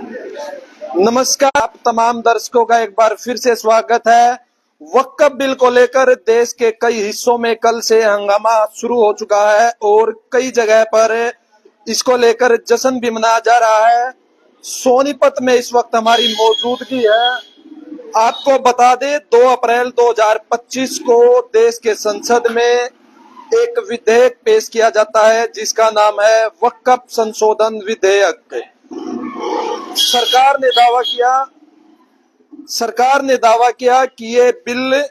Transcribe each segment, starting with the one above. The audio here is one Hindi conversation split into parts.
नमस्कार, आप तमाम दर्शकों का एक बार फिर से स्वागत है। वक्फ बिल को लेकर देश के कई हिस्सों में कल से हंगामा शुरू हो चुका है और कई जगह पर इसको लेकर जश्न भी मनाया जा रहा है। सोनीपत में इस वक्त हमारी मौजूदगी है। आपको बता दें, 2 अप्रैल 2025 को देश के संसद में एक विधेयक पेश किया जाता है जिसका नाम है वक्फ संशोधन विधेयक। सरकार ने दावा किया कि ये बिल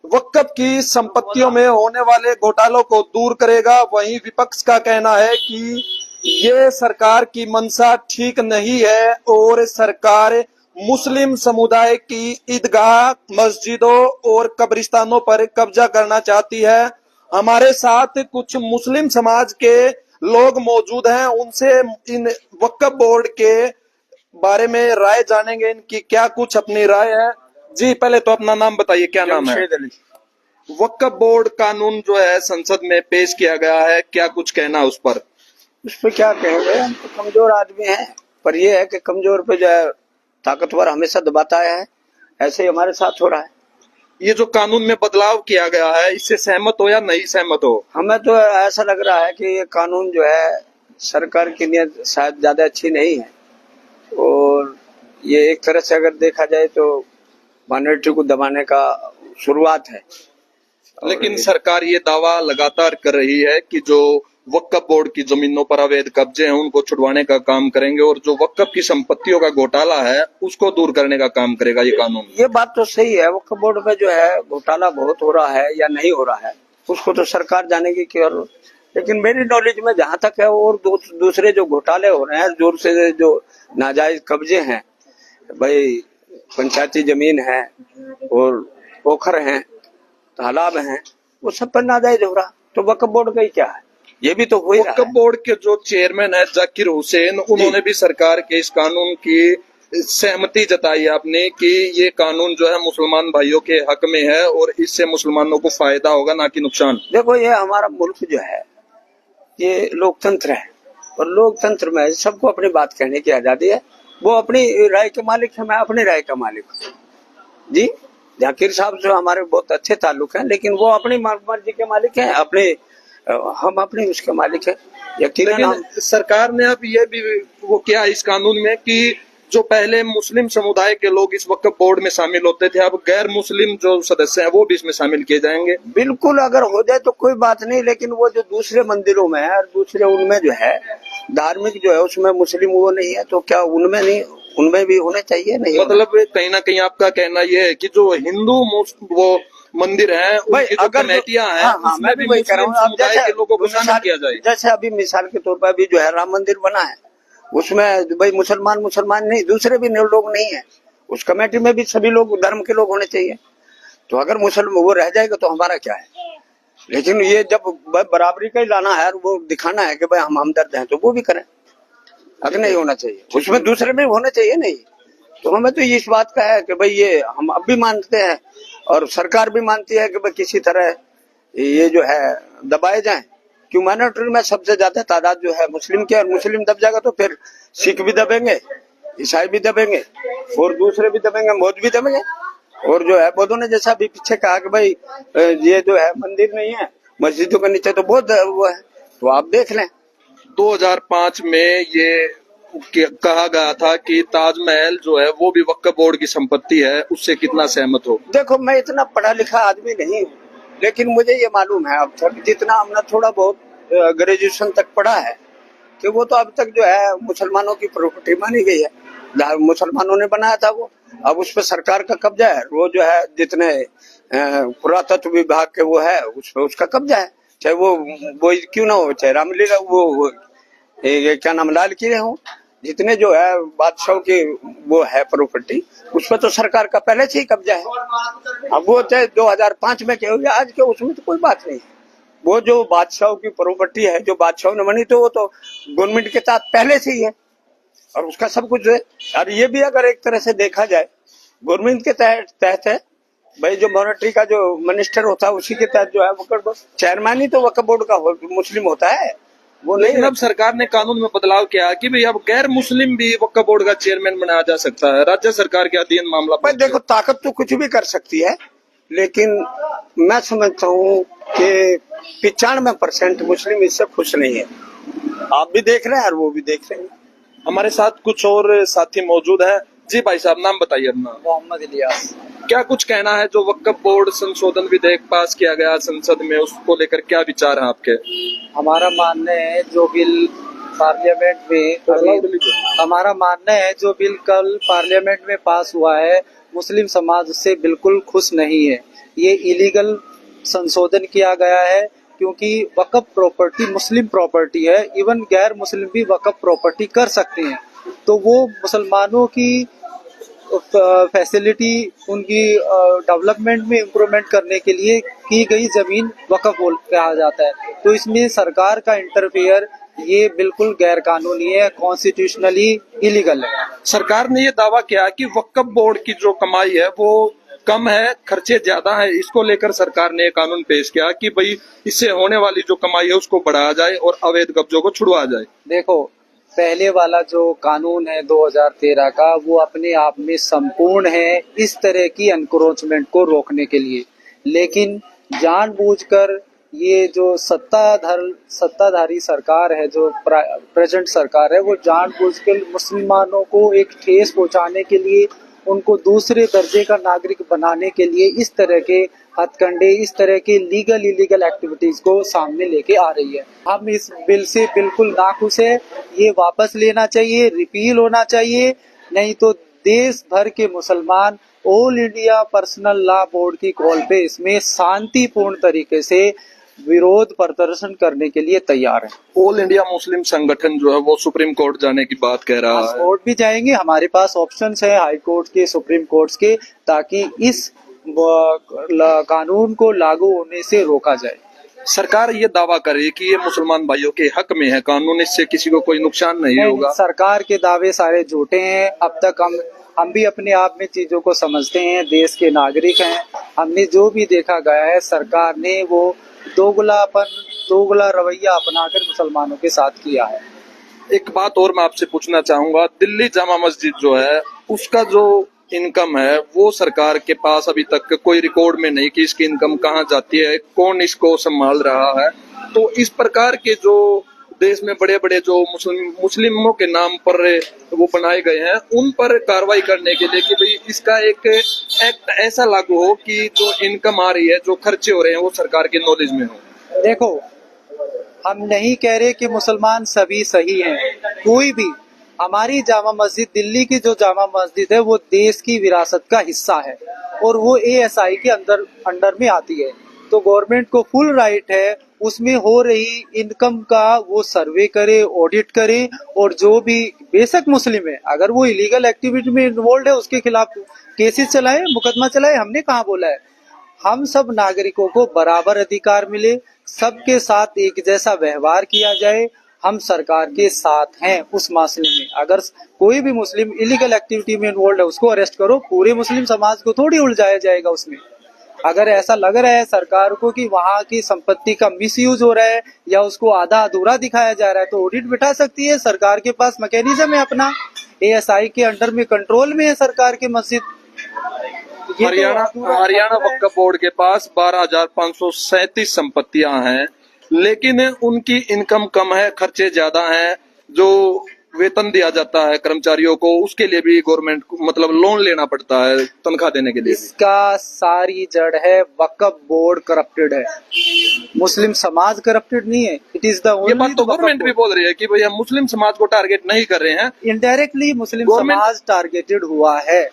वक्फ की संपत्तियों में होने वाले घोटालों को दूर करेगा। वहीं विपक्ष का कहना है कि ये सरकार की मंशा ठीक नहीं है और सरकार मुस्लिम समुदाय की ईदगाह, मस्जिदों और कब्रिस्तानों पर कब्जा करना चाहती है। हमारे साथ कुछ मुस्लिम समाज के लोग मौजूद हैं, उनसे इन वक्फ बोर्ड के बारे में राय जानेंगे, इनकी क्या कुछ अपनी राय है। जी, पहले तो अपना नाम बताइए, क्या नाम है? वक्फ बोर्ड कानून जो है संसद में पेश किया गया है, क्या कुछ कहना उस पर? क्या कहेंगे, हम तो कमजोर आदमी हैं, पर यह है कि कमजोर पे जो है ताकतवर हमेशा दबाता है। ऐसे ही हमारे साथ हो रहा है। ये जो कानून में बदलाव किया गया है, इससे सहमत हो या नहीं सहमत हो? हमें तो ऐसा लग रहा है कि ये कानून जो है सरकार की नीयत शायद ज्यादा अच्छी नहीं है और ये एक तरह से अगर देखा जाए तो माइनॉरिटी को दबाने का शुरुआत है। लेकिन सरकार ये दावा लगातार कर रही है कि जो वक्फ बोर्ड की जमीनों पर अवैध कब्जे हैं उनको छुड़वाने का काम करेंगे और जो वक्फ की संपत्तियों का घोटाला है उसको दूर करने का काम करेगा ये कानून। ये बात तो सही है, वक्फ बोर्ड में जो है घोटाला बहुत हो रहा है या नहीं हो रहा है उसको तो सरकार जानेगी कि। और लेकिन मेरी नॉलेज में जहाँ तक है और दूसरे जो घोटाले हो रहे हैं, जोर से जो नाजायज कब्जे हैं, भाई पंचायती जमीन है और पोखर हैं, तालाब हैं, वो सब पर नाजायज हो रहा, तो वक्फ बोर्ड का ही क्या है, ये भी तो हो ही रहा है। वक्फ बोर्ड के जो चेयरमैन है जाकिर हुसैन, उन्होंने भी सरकार के इस कानून की सहमति जताई आपने कि ये कानून जो है मुसलमान भाइयों के हक में है और इससे मुसलमानों को फायदा होगा ना कि नुकसान। देखो, ये हमारा मुल्क जो है ये लोकतंत्र है और लोकतंत्र में सबको अपनी बात कहने की आजादी है। वो अपनी राय के मालिक है, मैं अपनी राय का मालिक हूँ। जी, जाकिर साहब जो हमारे बहुत अच्छे ताल्लुक हैं, लेकिन वो अपनी मर्जी के मालिक हैं, हम अपने उसके मालिक हैं। लेकिन सरकार ने अब ये भी वो किया इस कानून में कि जो पहले मुस्लिम समुदाय के लोग इस वक्फ बोर्ड में शामिल होते थे, अब गैर मुस्लिम जो सदस्य हैं वो भी इसमें शामिल किए जाएंगे। बिल्कुल, अगर हो जाए तो कोई बात नहीं, लेकिन वो जो दूसरे मंदिरों में है और दूसरे उनमें जो है धार्मिक जो है उसमें मुस्लिम वो नहीं है, तो क्या उनमें नहीं, उनमें भी होने चाहिए? नहीं, मतलब कहीं ना कहीं आपका कहना ये है कि जो हिंदू वो मंदिर है, अगर कमेटियां हैं, हाँ, मैं भी वही कह रहा हूँ। अब के लोगों को शामिल किया जाए। जैसे अभी मिसाल के तौर पर अभी जो है राम मंदिर बना है, उसमें भाई मुसलमान नहीं, दूसरे भी लोग नहीं है, उस कमेटी में भी सभी लोग धर्म के लोग होने चाहिए। तो अगर मुसलमान वो रह जाएगा तो हमारा क्या है? लेकिन ये जब बराबरी का ही लाना है, वो दिखाना है कि भाई हम हमदर्द हैं, तो वो भी करें। अगर नहीं होना चाहिए, उसमें दूसरे में होने चाहिए। नहीं, तो हमें तो इस बात का है कि भाई ये हम अब भी मानते हैं और सरकार भी मानती है कि भाई किसी तरह ये जो है दबाए जाएं। क्यों, माइनॉरिटी में सबसे ज्यादा तादाद जो है मुस्लिम की, और मुस्लिम दब जाएगा तो फिर सिख भी दबेंगे, ईसाई भी दबेंगे और दूसरे भी दबेंगे, बौद्ध भी दबेंगे। और जो है बौद्धों ने जैसा भी पीछे कहा कि भाई ये जो है मंदिर नहीं है, मस्जिदों के नीचे तो बौद्ध वो है, तो आप देख लें। 2005 में ये कहा गया था कि ताजमहल जो है वो भी वक्फ बोर्ड की संपत्ति है, उससे कितना सहमत हो? देखो, मैं इतना पढ़ा लिखा आदमी नहीं हूँ, लेकिन मुझे ये मालूम है अब तक जितना हमने थोड़ा बहुत ग्रेजुएशन तक पढ़ा है कि वो तो अब तक जो है मुसलमानों की प्रॉपर्टी मानी गई है, मुसलमानों ने बनाया था वो। अब उस पर सरकार का कब्जा है, वो जो है जितने पुरातत्व विभाग के वो है उस पर उसका कब्जा है, चाहे वो क्यों ना हो, चाहे रामलीला वो क्या नाम लाल किले हो, जितने जो है बादशाह की वो है प्रॉपर्टी, उस पर तो सरकार का पहले से ही कब्जा है। अब वो चाहे 2005 में क्या हो गया, आज के उसमें तो कोई बात नहीं है। वो जो बादशाह की प्रॉपर्टी है, जो बादशाह ने बनी, तो वो तो गवर्नमेंट के साथ पहले से ही है और उसका सब कुछ है। और ये भी अगर एक तरह से देखा जाए गवर्नमेंट के तहत है, भाई जो मॉनेटरी का जो मिनिस्टर होता है उसी के तहत जो है वक्फ चेयरमैन ही तो वक्फ बोर्ड का मुस्लिम होता है। वो लेकिन नहीं अब सरकार ने कानून में बदलाव किया कि भाई अब गैर मुस्लिम भी वक्फ बोर्ड का चेयरमैन बनाया जा सकता है। राज्य सरकार के अधीन मामला पर देखो, ताकत तो कुछ भी कर सकती है, लेकिन मैं समझता हूँ कि 95% मुस्लिम इससे खुश नहीं है। आप भी देख रहे हैं और वो भी देख रहे हैं। हमारे साथ कुछ और साथी मौजूद हैं। जी भाई साहब, नाम बताइए अपना। मोहम्मद इलियास। क्या कुछ कहना है, जो वक्फ बोर्ड संशोधन विधेयक पास किया गया संसद में, उसको लेकर क्या विचार हैं आपके? हमारा मानना है जो बिल पार्लियामेंट में हमारा मानना है जो बिल कल पार्लियामेंट में पास हुआ है, मुस्लिम समाज उससे बिल्कुल खुश नहीं है। ये इलीगल संशोधन किया गया है, क्योंकि वक्फ प्रॉपर्टी मुस्लिम प्रॉपर्टी है। इवन गैर मुस्लिम भी वक्फ प्रॉपर्टी कर सकते हैं। तो वो मुसलमानों की फैसिलिटी, उनकी डेवलपमेंट में इम्प्रूवमेंट करने के लिए की गई जमीन वक्फ कहा जाता है। तो इसमें सरकार का इंटरफेयर ये बिल्कुल गैर कानूनी है, कॉन्स्टिट्यूशनली इलीगल है। सरकार ने ये दावा किया कि वक्फ बोर्ड की जो कमाई है वो कम है, खर्चे ज्यादा है। इसको लेकर सरकार ने कानून पेश किया कि भाई इससे होने वाली जो कमाई है उसको बढ़ाया जाए और अवैध कब्जों को छुड़वाया जाए। देखो, पहले वाला जो कानून है 2013 का, वो अपने आप में संपूर्ण है इस तरह की एनक्रोचमेंट को रोकने के लिए। लेकिन जानबूझकर ये जो सत्ताधारी सरकार है, जो प्रेजेंट सरकार है, वो जानबूझकर मुसलमानों को एक ठेस पहुंचाने के लिए, उनको दूसरे दर्जे का नागरिक बनाने के लिए इस तरह के हथकंडे, इस तरह के लीगल इलीगल एक्टिविटीज को सामने लेके आ रही है। हम इस बिल से बिल्कुल नाखुश है। ये वापस लेना चाहिए, रिपील होना चाहिए, नहीं तो देश भर के मुसलमान all India personal law board की कॉल पे इसमें शांतिपूर्ण तरीके से विरोध प्रदर्शन करने के लिए तैयार है। ऑल इंडिया मुस्लिम संगठन जो है वो सुप्रीम कोर्ट जाने की बात कह रहा है। कोर्ट भी जाएंगे, हमारे पास ऑप्शंस है हाई कोर्ट के, सुप्रीम कोर्ट के, ताकि इस कानून को लागू होने से रोका जाए। सरकार ये दावा करे कि ये मुसलमान भाइयों के हक में है कानून, इससे किसी को कोई नुकसान नहीं होगा। सरकार के दावे सारे झूठे हैं। अब तक हम भी अपने आप में चीजों को समझते हैं, देश के नागरिक हैं। हमने जो भी देखा गया है, सरकार ने वो दोगला रवैया अपनाकर मुसलमानों के साथ किया है। एक बात और मैं आपसे पूछना चाहूंगा, दिल्ली जामा मस्जिद जो है उसका जो इनकम है वो सरकार के पास अभी तक कोई रिकॉर्ड में नहीं कि इसकी इनकम कहाँ जाती है, कौन इसको संभाल रहा है। तो इस प्रकार के जो देश में बड़े बड़े जो मुस्लिमों के नाम पर वो बनाए गए हैं, उन पर कार्रवाई करने के लिए कि भाई इसका एक एक्ट ऐसा लागू हो कि जो इनकम आ रही है, जो खर्चे हो रहे हैं, वो सरकार के नॉलेज में हो। देखो, हम नहीं कह रहे कि मुसलमान सभी सही हैं, कोई भी। हमारी जामा मस्जिद, दिल्ली की जो जामा मस्जिद है, वो देश की विरासत का हिस्सा है और वो ASI के अंडर में आती है। तो गवर्नमेंट को फुल राइट है उसमें हो रही इनकम का वो सर्वे करे, ऑडिट करे, और जो भी बेशक मुस्लिम है, अगर वो इलीगल एक्टिविटी में इन्वॉल्व है, उसके खिलाफ केसेस चलाए, मुकदमा चलाए। हमने कहाँ बोला है? हम सब नागरिकों को बराबर अधिकार मिले, सबके साथ एक जैसा व्यवहार किया जाए। हम सरकार के साथ हैं उस मामले में। अगर कोई भी मुस्लिम इलीगल एक्टिविटी में इन्वॉल्व है, उसको अरेस्ट करो। पूरे मुस्लिम समाज को थोड़ी उलझाया जाएगा उसमें। अगर ऐसा लग रहा है सरकार को कि वहाँ की संपत्ति का मिसयूज हो रहा है या उसको आधा अधूरा दिखाया जा रहा है, तो ऑडिट बिठा सकती है। सरकार के पास मैकेनिज्म है अपना, ASI के अंडर में, कंट्रोल में है सरकार की मस्जिद। हरियाणा वक्फ बोर्ड के पास 12,537 संपत्तियां हैं, लेकिन उनकी इनकम कम है, खर्चे ज्यादा हैं। जो वेतन दिया जाता है कर्मचारियों को, उसके लिए भी गवर्नमेंट को मतलब लोन लेना पड़ता है तनख्वाह देने के लिए। इसका सारी जड़ है वक्फ बोर्ड करप्टेड है, मुस्लिम समाज करप्टेड नहीं है। It is the only. ये बात तो गवर्नमेंट भी बोल रही है कि भैया मुस्लिम समाज को टारगेट नहीं कर रहे हैं। इनडायरेक्टली मुस्लिम समाज टारगेटेड हुआ है,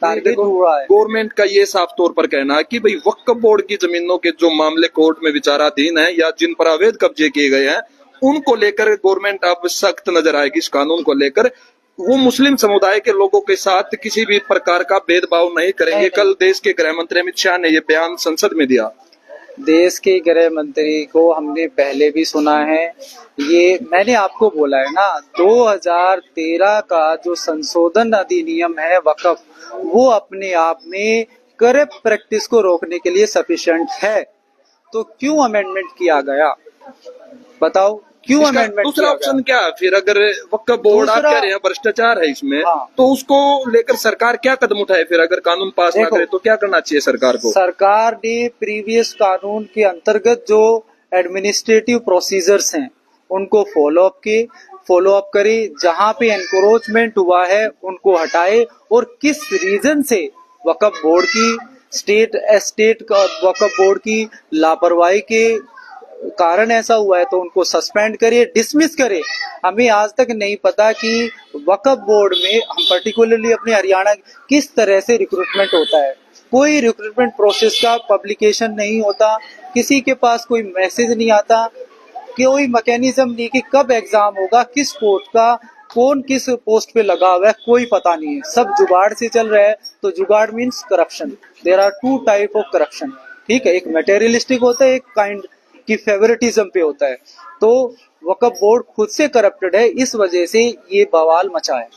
टारगेट हुआ है। गवर्नमेंट का ये साफ तौर पर कहना है कि भाई वक्फ बोर्ड की जमीनों के जो मामले कोर्ट में विचाराधीन है या जिन पर अवैध कब्जे किए गए हैं, उनको लेकर गवर्नमेंट अब सख्त नजर आएगी। इस कानून को लेकर वो मुस्लिम समुदाय के लोगों के साथ किसी भी प्रकार का भेदभाव नहीं करेंगे। कल देश के गृह मंत्री अमित शाह ने ये बयान संसद में दिया। देश के गृह मंत्री को हमने पहले भी सुना है। ये मैंने आपको बोला है ना, 2013 का जो संशोधन अधिनियम है वक्फ, वो अपने आप में करप्ट प्रैक्टिस को रोकने के लिए सफिशिएंट है। तो क्यों अमेंडमेंट किया गया, बताओ? क्यों इसका अमेंडमेंट दूसरा ऑप्शन क्या है फिर? अगर वक्फ बोर्ड आप दूसरा- कह रहे हैं भ्रष्टाचार है इसमें, हाँ। तो उसको लेकर सरकार क्या कदम उठाए फिर? अगर कानून पास ना देखो, करे तो क्या करना चाहिए सरकार को? सरकार ने प्रीवियस कानून के अंतर्गत जो एडमिनिस्ट्रेटिव प्रोसीजर्स हैं उनको फॉलो अप करे, जहां पे एनक्रोचमेंट हुआ है उनको हटाए, और किस रीजन से वक्फ बोर्ड की स्टेट वक्फ बोर्ड की लापरवाही के कारण ऐसा हुआ है तो उनको सस्पेंड करे, डिसमिस करे। हमें आज तक नहीं पता कि वक्फ बोर्ड में, हम पर्टिकुलरली अपने हरियाणा, किस तरह से रिक्रूटमेंट होता है। कोई रिक्रूटमेंट प्रोसेस का पब्लिकेशन नहीं होता, किसी के पास कोई मैसेज नहीं आता, कोई मैकेनिज्म नहीं कि कब एग्जाम होगा, किस पोस्ट का, कौन किस पोस्ट पे लगा हुआ है, कोई पता नहीं है। सब जुगाड़ से चल रहा है। तो jugaad means corruption. There are two type of corruption, ठीक है। एक मटेरियलिस्टिक होता है, एक काइंड की फेवरेटिज्म पे होता है। तो वक्फ बोर्ड खुद से करप्टेड है, इस वजह से ये बवाल मचा है।